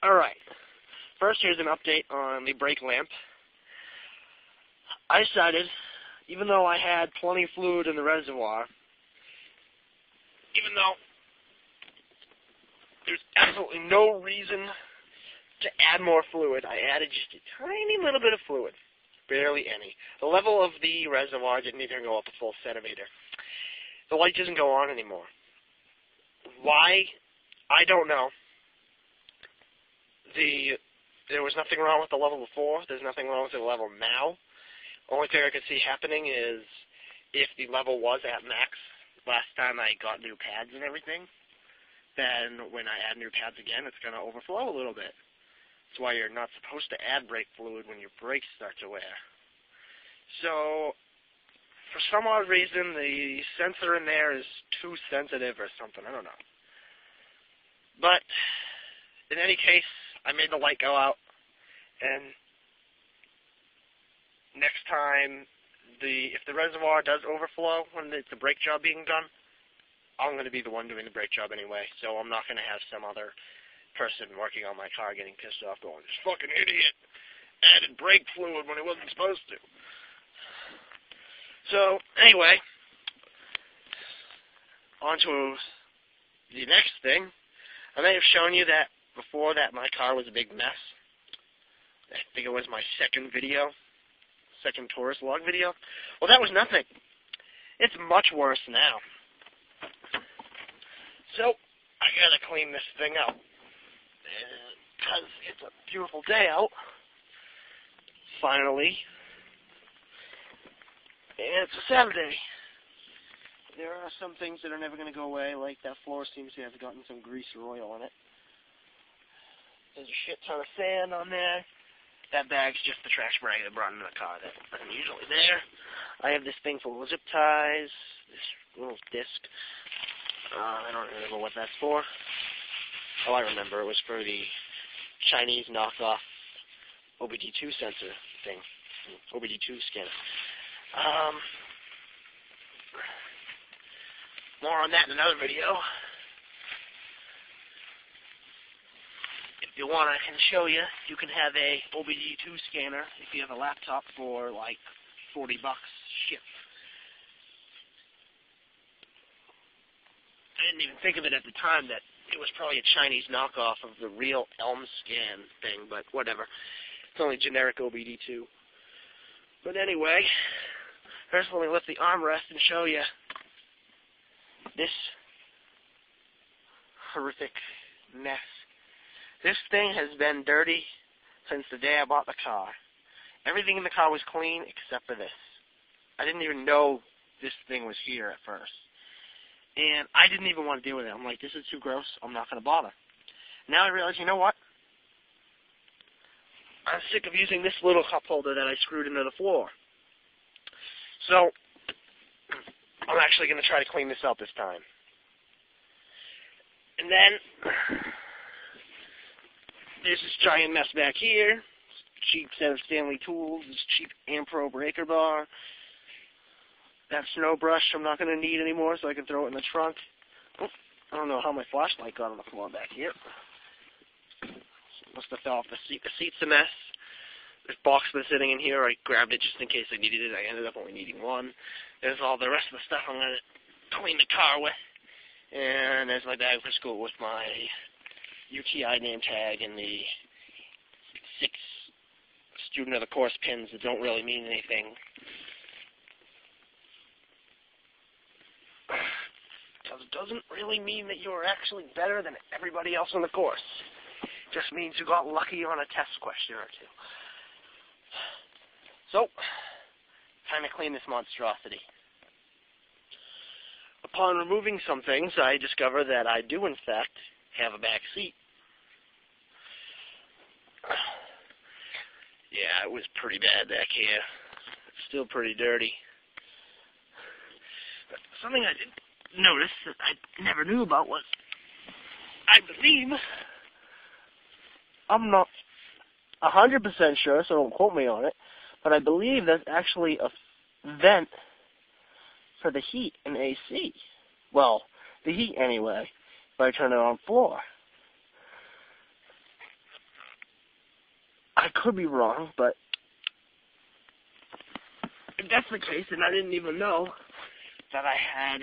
Alright, first here's an update on the brake lamp. I decided, even though I had plenty of fluid in the reservoir, even though there's absolutely no reason to add more fluid, I added just a tiny little bit of fluid. Barely any. The level of the reservoir didn't even go up a full centimeter. The light doesn't go on anymore. Why? I don't know. There was nothing wrong with the level before. There's nothing wrong with the level now. Only thing I could see happening is if the level was at max last time I got new pads and everything, then when I add new pads again, it's going to overflow a little bit. That's why you're not supposed to add brake fluid when your brakes start to wear. So, for some odd reason, the sensor in there is too sensitive or something. I don't know. But, in any case, I made the light go out, and next time, if the reservoir does overflow when it's a brake job being done, I'm going to be the one doing the brake job anyway, so I'm not going to have some other person working on my car getting pissed off going, this fucking idiot added brake fluid when he wasn't supposed to. So, anyway, on to the next thing. I may have shown you that before that my car was a big mess. I think it was my second Taurus Log video. Well, that was nothing. It's much worse now. So, I gotta clean this thing out. Because it's a beautiful day out. Finally. And it's a Saturday. There are some things that are never going to go away, like that floor seems to have gotten some grease or oil on it. There's a shit ton of sand on there. That bag's just the trash bag I brought into the car that isn't usually there. I have this thing full of zip ties, this little disc. I don't remember what that's for. Oh, I remember. It was for the Chinese knockoff OBD2 sensor thing. OBD2 scanner. More on that in another video. If you want, I can show you. You can have a OBD2 scanner if you have a laptop for like $40 shipped. I didn't even think of it at the time that it was probably a Chinese knockoff of the real Elm scan thing, but whatever. It's only generic OBD2. But anyway, first let me lift the armrest and show you this horrific mess. This thing has been dirty since the day I bought the car. Everything in the car was clean except for this. I didn't even know this thing was here at first. And I didn't even want to deal with it. I'm like, this is too gross. I'm not going to bother. Now I realize, you know what? I'm sick of using this little cup holder that I screwed into the floor. So, I'm actually going to try to clean this out this time. And then, there's this giant mess back here. Cheap set of Stanley tools. This cheap Ampro breaker bar. That snow brush I'm not going to need anymore, so I can throw it in the trunk. Oh, I don't know how my flashlight got on the floor back here. Must have fell off the seat. The seat's a mess. This box was sitting in here. I grabbed it just in case I needed it. I ended up only needing one. There's all the rest of the stuff I'm going to clean the car with. And there's my bag for school with my UTI name tag and the 6 student of the course pins that don't really mean anything. Because it doesn't really mean that you're actually better than everybody else on the course. It just means you got lucky on a test question or two. So, time to clean this monstrosity. Upon removing some things, I discovered that I do, in fact, have a back seat. Yeah, it was pretty bad back here. It's still pretty dirty. But something I did notice that I never knew about was, I believe, I'm not 100% sure, so don't quote me on it, but I believe that's actually a vent for the heat in AC. Well, the heat anyway, if I turn it on floor. I could be wrong, but if that's the case, then I didn't even know that I had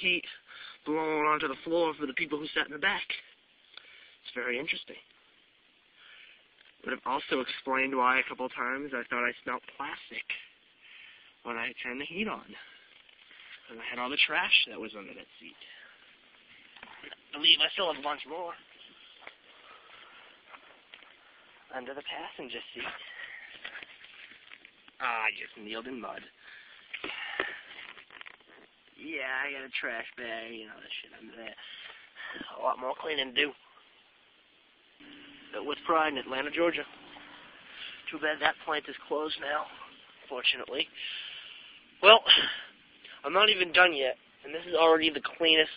heat blown onto the floor for the people who sat in the back. It's very interesting. But it also explained why a couple of times I thought I smelled plastic when I turned the heat on. And I had all the trash that was under that seat. I believe I still have a bunch more under the passenger seat. I just kneeled in mud. Yeah, I got a trash bag, you know, that shit under there. A lot more cleaning to do. But with pride in Atlanta, Georgia. Too bad that plant is closed now, fortunately. Well, I'm not even done yet, and this is already the cleanest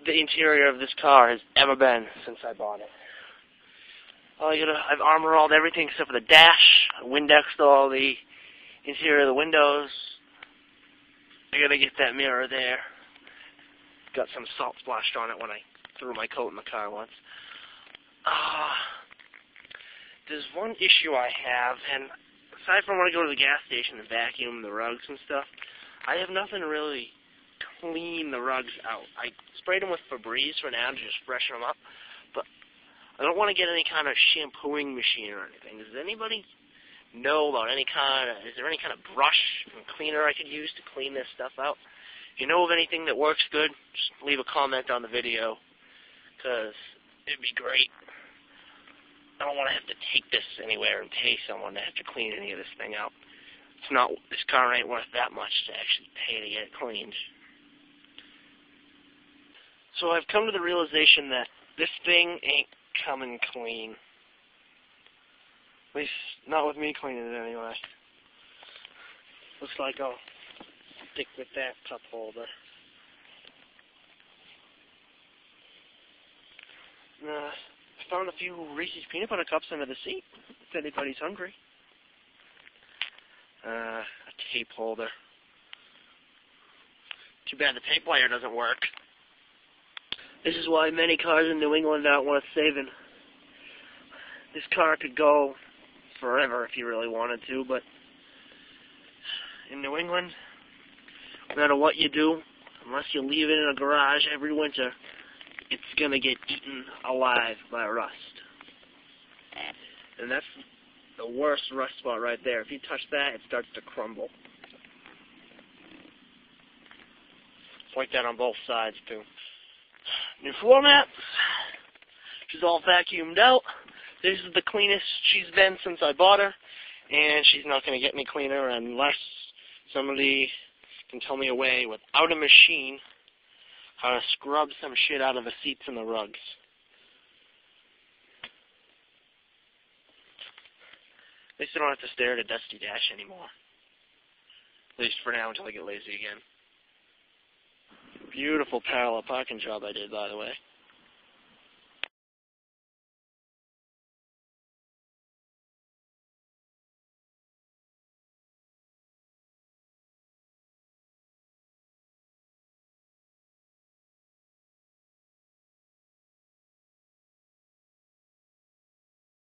the interior of this car has ever been since I bought it. I've armor-alled everything except for the dash. I Windexed all the interior of the windows. I gotta get that mirror there. Got some salt splashed on it when I threw my coat in the car once. There's one issue I have, and aside from when I go to the gas station and vacuum the rugs and stuff, I have nothing to really clean the rugs out. I sprayed them with Febreze for now to just freshen them up, but I don't want to get any kind of shampooing machine or anything. Does anybody know about is there any kind of brush and cleaner I could use to clean this stuff out? If you know of anything that works good, just leave a comment on the video, because it'd be great. I don't want to have to take this anywhere and pay someone to have to clean any of this thing out. This car ain't worth that much to actually pay to get it cleaned. So I've come to the realization that this thing ain't coming clean. At least, not with me cleaning it anyway. Looks like I'll stick with that cup holder. I found a few Reese's peanut butter cups under the seat, if anybody's hungry. A tape holder. Too bad the tape wire doesn't work. This is why many cars in New England aren't worth saving. This car could go forever if you really wanted to, but in New England, no matter what you do, unless you leave it in a garage every winter, it's going to get eaten alive by rust. And that's the worst rust spot right there. If you touch that, it starts to crumble. It's like that on both sides, too. New floor mats. She's all vacuumed out. This is the cleanest she's been since I bought her, and she's not going to get any cleaner unless somebody can tell me a way without a machine how to scrub some shit out of the seats and the rugs. At least I don't have to stare at a dusty dash anymore. At least for now, until I get lazy again. Beautiful parallel parking job I did, by the way.